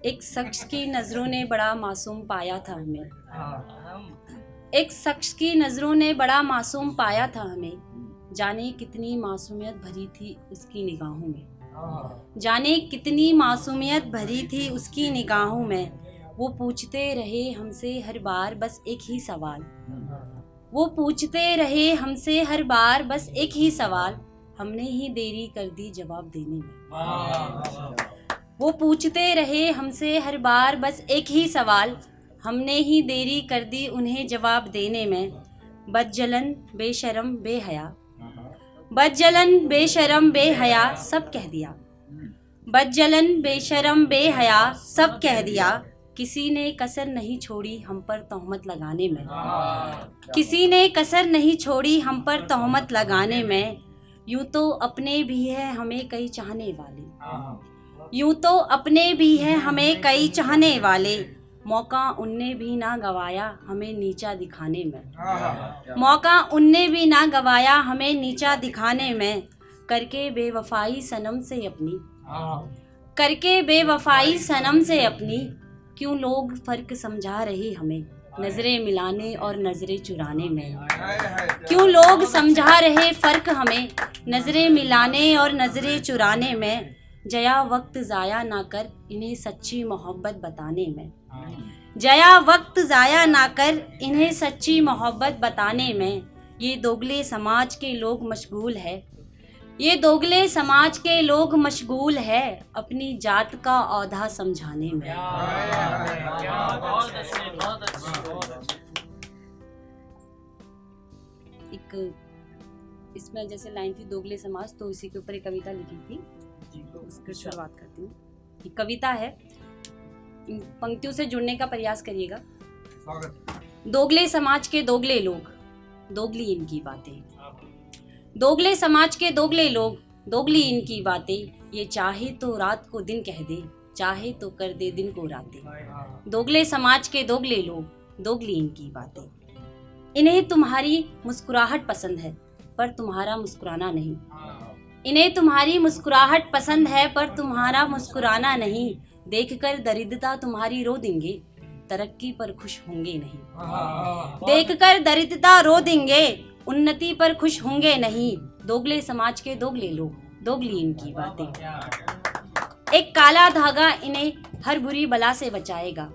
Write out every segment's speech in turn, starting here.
एक शख्स की नज़रों ने बड़ा मासूम पाया था हमें। एक शख्स की नज़रों ने बड़ा मासूम पाया था हमें। जाने कितनी मासूमियत भरी थी उसकी निगाहों में। जाने कितनी मासूमियत भरी थी उसकी निगाहों में। वो पूछते रहे हमसे हर बार बस एक ही सवाल। वो पूछते रहे हमसे हर बार बस एक ही सवाल। हमने ही देरी कर दी जवाब देने में। वो पूछते रहे हमसे हर बार बस एक ही सवाल। हमने ही देरी कर दी उन्हें जवाब देने में। बदजलन बेशरम बेहया, बदजलन बेशरम बेहया सब कह दिया। बदजलन बेशरम बेहया सब कह दिया। किसी ने कसर नहीं छोड़ी हम पर तोहमत लगाने में। किसी ने कसर नहीं छोड़ी हम पर तोहमत लगाने में। यूं तो अपने भी है हमें कई चाहने वाले। यूं तो अपने भी है हमें कई चाहने वाले। मौका उनने भी ना गवाया हमें नीचा दिखाने में। मौका उनने भी ना गवाया हमें नीचा दिखाने में। करके बेवफाई सनम से अपनी, करके बेवफाई सनम से अपनी। क्यों लोग फर्क समझा रहे हमें नजरें मिलाने और नजरें चुराने में। क्यों लोग समझा रहे फर्क हमें नजरें मिलाने और नजरें चुराने में। जया वक्त ज़ाया ना कर इन्हें सच्ची मोहब्बत बताने में। जया वक्त ज़ाया ना कर इन्हें सच्ची मोहब्बत बताने में। ये दोगले समाज के लोग मशगूल है, ये दोगले समाज के लोग मशगूल है अपनी जात का औधा समझाने में। एक इसमें जैसे लाइन थी दोगले समाज, तो इसी के ऊपर एक कविता लिखी थी, उसकी शुरुआत करती हूँ। ये कविता है, पंक्तियों से जुड़ने का प्रयास करिएगा। दोगले समाज के दोगले लोग, दोगली इनकी बातें। दोगले समाज के दोगले लोग, दोगली इनकी बातें। ये चाहे तो रात को दिन कह दे, चाहे तो कर दे दिन को रातें। दोगले समाज के दोगले लोग, दोगली इनकी बातें। इन्हें तुम्हारी मुस्कुराहट पसंद है पर तुम्हारा मुस्कुराना नहीं। इन्हें तुम्हारी मुस्कुराहट पसंद है पर तुम्हारा मुस्कुराना नहीं। देखकर दरिद्रता तुम्हारी रो देंगे, तरक्की पर खुश होंगे नहीं। देखकर दरिद्रता रो देंगे, उन्नति पर खुश होंगे नहीं। दोगले समाज के दोगले लोग, दोगली इनकी बातें। एक काला धागा इन्हें हर बुरी बला से बचाएगा।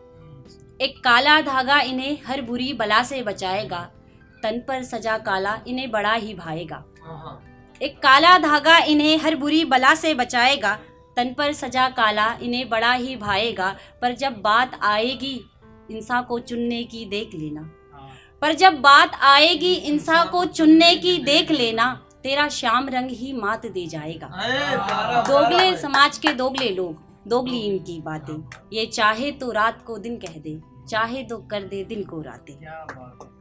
एक काला धागा इन्हें हर बुरी बला से बचाएगा। तन पर सजा काला इन्हें बड़ा ही भाएगा। एक काला धागा इन्हें हर बुरी बला से बचाएगा। तन पर सजा काला इन्हें बड़ा ही भाएगा। पर जब बात आएगी इंसान को चुनने की देख लेना। पर जब बात आएगी इंसान को चुनने की देख लेना। तेरा श्याम रंग ही मात दे जाएगा। दोगले समाज के दोगले लोग, दोगली इनकी बातें। ये चाहे तो रात को दिन कह दे, चाहे तो कर दे दिन को रातें।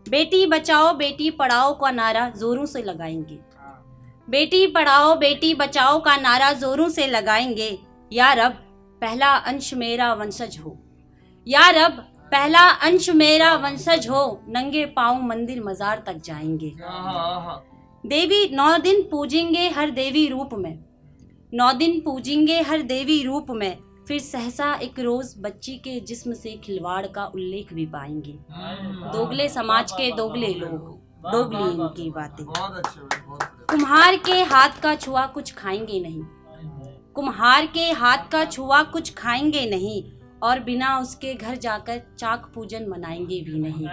बेटी बचाओ बेटी पढ़ाओ का नारा जोरों से लगाएंगे। बेटी पढ़ाओ बेटी बचाओ का नारा जोरों से लगाएंगे। या रब पहला अंश मेरा वंशज हो, या रब पहला अंश मेरा वंशज हो। नंगे पाँव मंदिर मजार तक जाएंगे। देवी 9 दिन पूजेंगे हर देवी रूप में, 9 दिन पूजेंगे हर देवी रूप में। फिर सहसा एक रोज बच्ची के जिस्म से खिलवाड़ का उल्लेख भी पाएंगे। दोगले समाज के दोगले लोग, दोगली इनकी बातें। कुम्हार के हाथ का छुआ कुछ खाएंगे नहीं, कुम्हार के हाथ का छुआ कुछ खाएंगे नहीं। और बिना उसके घर जाकर चाक पूजन मनाएंगे भी नहीं।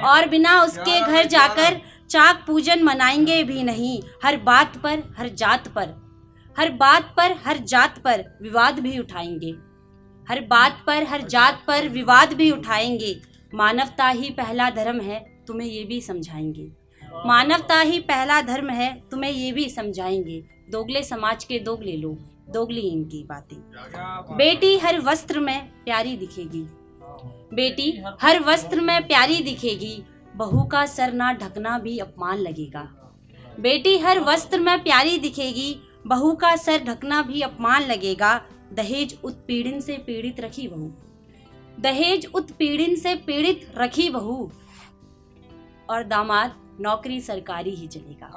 और बिना उसके घर जाकर चाक पूजन मनाएंगे भी नहीं। हर बात पर हर जात पर, हर बात पर हर जात पर विवाद भी उठाएंगे। हर बात पर हर जात पर विवाद भी उठाएंगे। मानवता ही पहला धर्म है तुम्हें ये भी समझाएंगे। मानवता ही पहला धर्म है तुम्हें ये भी समझाएंगे। दोगले समाज के दोगले लोग, दोगली इनकी बातें। बेटी हर वस्त्र में प्यारी दिखेगी, बेटी हर वस्त्र में प्यारी दिखेगी। बहू का सर ना ढकना भी अपमान लगेगा। बेटी हर वस्त्र में प्यारी दिखेगी, बहू का सर ढकना भी अपमान लगेगा। दहेज उत्पीड़न से पीड़ित रखी बहू, दहेज उत्पीड़न से पीड़ित रखी बहू। और दामाद नौकरी सरकारी ही चलेगा।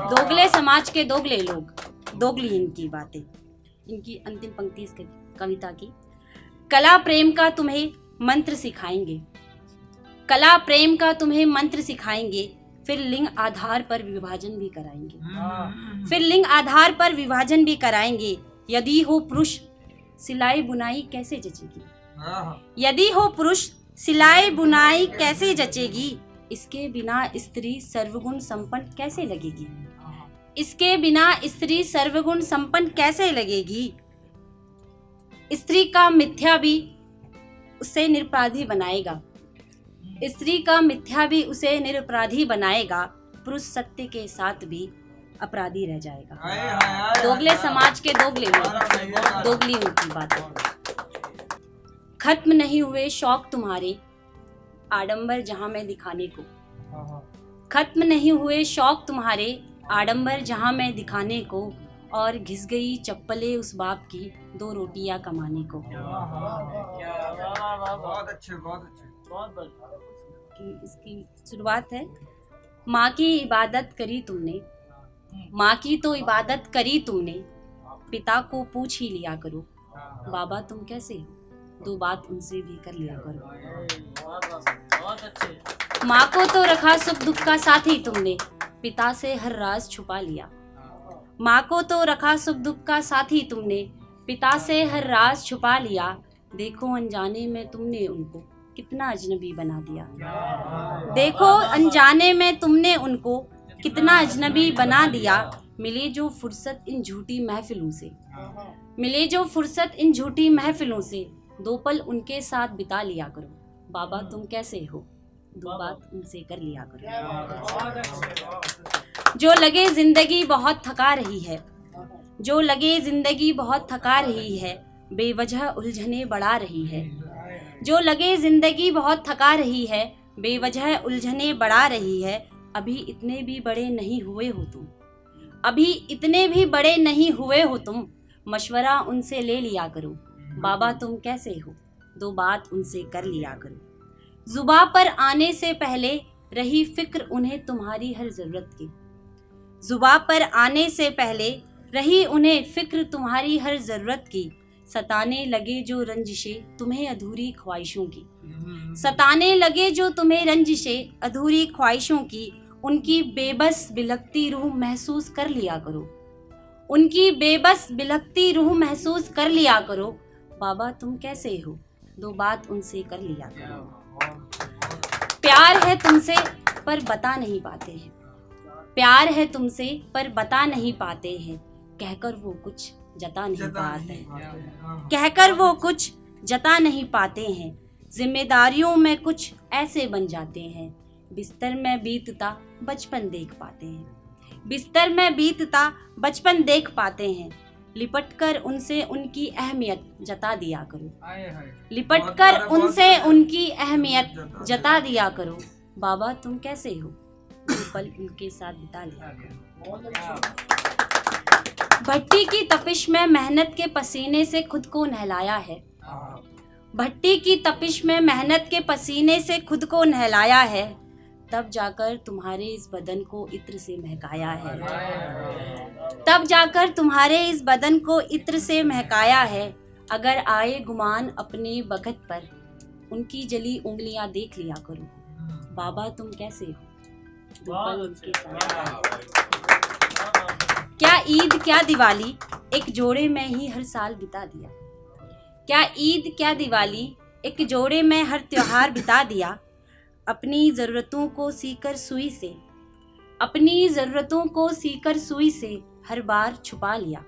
दोगले समाज के दोगले लोग, दोगली इनकी बातें। इनकी अंतिम पंक्ति इस कविता की। कला प्रेम का तुम्हें मंत्र सिखाएंगे, कला प्रेम का तुम्हें मंत्र सिखाएंगे, फिर लिंग आधार पर विभाजन भी कराएंगे, फिर लिंग आधार पर विभाजन भी कराएंगे। यदि हो पुरुष सिलाई बुनाई कैसे जचेगी, यदि हो पुरुष सिलाई बुनाई कैसे जचेगी, इसके बिना स्त्री सर्वगुण संपन्न कैसे लगेगी, इसके बिना स्त्री सर्वगुण संपन्न कैसे लगेगी। स्त्री का मिथ्या भी उसे निरपराधी बनाएगा, स्त्री का मिथ्या भी उसे निरपराधी बनाएगा, पुरुष सत्य के साथ भी अपराधी रह जाएगा। दोगले समाज के दोगले लोग, दोगली उनकी बातें। खत्म नहीं हुए शौक तुम्हारे आडंबर जहां में दिखाने को, खत्म नहीं हुए शौक तुम्हारे आडंबर जहां में दिखाने को, और घिस गई चप्पलें उस बाप की 2 रोटियां कमाने को। बहुत अच्छे बहुत अच्छे। इसकी शुरुआत है, माँ की इबादत करी तुमने, माँ की तो इबादत करी तुमने, पिता को पूछ ही लिया करो, बाबा तुम कैसे हो, 2 बात उनसे भी कर लिया करो। माँ को तो रखा सुख दुख का साथी तुमने, पिता से हर राज छुपा लिया। माँ को तो रखा सुख दुख का साथी तुमने, पिता से हर राज छुपा लिया। देखो अनजाने में तुमने उनको कितना अजनबी बना दिया, देखो अनजाने में तुमने उनको कितना अजनबी बना दिया। मिले जो फुर्सत इन झूठी महफिलों से, मिले जो फुर्सत इन झूठी महफिलों से, 2 पल उनके साथ बिता लिया करो, बाबा तुम कैसे हो, 2 बात उनसे कर लिया करो। जो लगे जिंदगी बहुत थका रही है, जो लगे जिंदगी बहुत थका रही है, बेवजह उलझने बढ़ा रही है। जो लगे जिंदगी बहुत थका रही है, बेवजह उलझने बढ़ा रही है। अभी इतने भी बड़े नहीं हुए हो तुम, अभी इतने भी बड़े नहीं हुए हो तुम, मशवरा उनसे ले लिया करो, बाबा तुम कैसे हो, 2 बात उनसे कर लिया करो। जुबां पर आने से पहले रही फिक्र उन्हें तुम्हारी हर जरूरत की, जुबां पर आने से पहले रही उन्हें फिक्र तुम्हारी हर जरूरत की। सताने लगे जो रंजिशें तुम्हें अधूरी ख्वाहिशों की, सताने लगे जो तुम्हें रंजिशें अधूरी ख्वाहिशों की, उनकी बेबस बिलखती रूह महसूस कर लिया करो, उनकी बेबस बिलखती रूह महसूस कर लिया करो, बाबा तुम कैसे हो, 2 बात उनसे कर लिया करो। प्यार है तुमसे पर बता नहीं पाते हैं, प्यार है तुमसे पर बता नहीं पाते हैं, कहकर वो कुछ जता नहीं पाते हैं, कहकर वो कुछ जता नहीं पाते हैं। जिम्मेदारियों में कुछ ऐसे बन जाते हैं, बिस्तर में बीतता बचपन देख पाते हैं, बिस्तर में बीतता बचपन देख पाते हैं। लिपट कर उनसे उनकी अहमियत जता दिया करो, लिपट कर उनसे उनकी अहमियत जता दिया करो, बाबा तुम कैसे हो, 2 पल उनके साथ बिता लिया करो। भट्टी की तपिश में मेहनत के पसीने से खुद को नहलाया है, भट्टी की तपिश में मेहनत के पसीने से खुद को नहलाया है, तब जाकर तुम्हारे इस बदन को इत्र से महकाया है, तब जाकर तुम्हारे इस बदन को इत्र से महकाया है। अगर आए गुमान अपने बखत पर, उनकी जली उंगलियां देख लिया करो, बाबा तुम कैसे हो, 2 पल उनके साथ। क्या ईद क्या दिवाली एक जोड़े में ही हर साल बिता दिया, क्या ईद क्या दिवाली एक जोड़े में हर त्योहार बिता दिया। अपनी ज़रूरतों को सीकर सुई से, अपनी ज़रूरतों को सीकर सुई से हर बार छुपा लिया।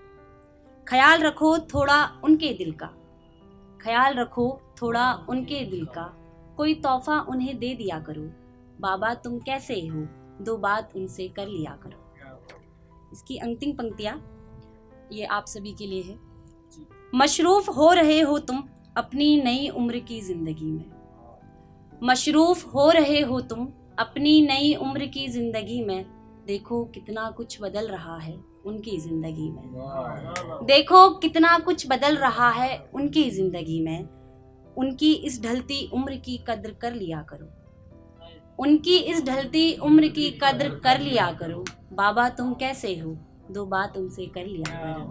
ख्याल रखो थोड़ा उनके दिल का, ख्याल रखो थोड़ा उनके दिल का, कोई तोहफा उन्हें दे दिया करो, बाबा तुम कैसे हो, 2 बात उनसे कर लिया करो। इसकी अंतिम पंक्तियाँ ये आप सभी के लिए है। मशरूफ हो रहे हो तुम अपनी नई उम्र की जिंदगी में, मशरूफ हो रहे हो तुम अपनी नई उम्र की जिंदगी में, देखो कितना कुछ बदल रहा है उनकी जिंदगी में, देखो कितना कुछ बदल रहा है उनकी जिंदगी में। उनकी इस ढलती उम्र की कद्र कर लिया करो, उनकी इस ढलती उम्र की कद्र कर लिया करो, बाबा तुम कैसे हो, 2 बात उनसे कर लिया करो।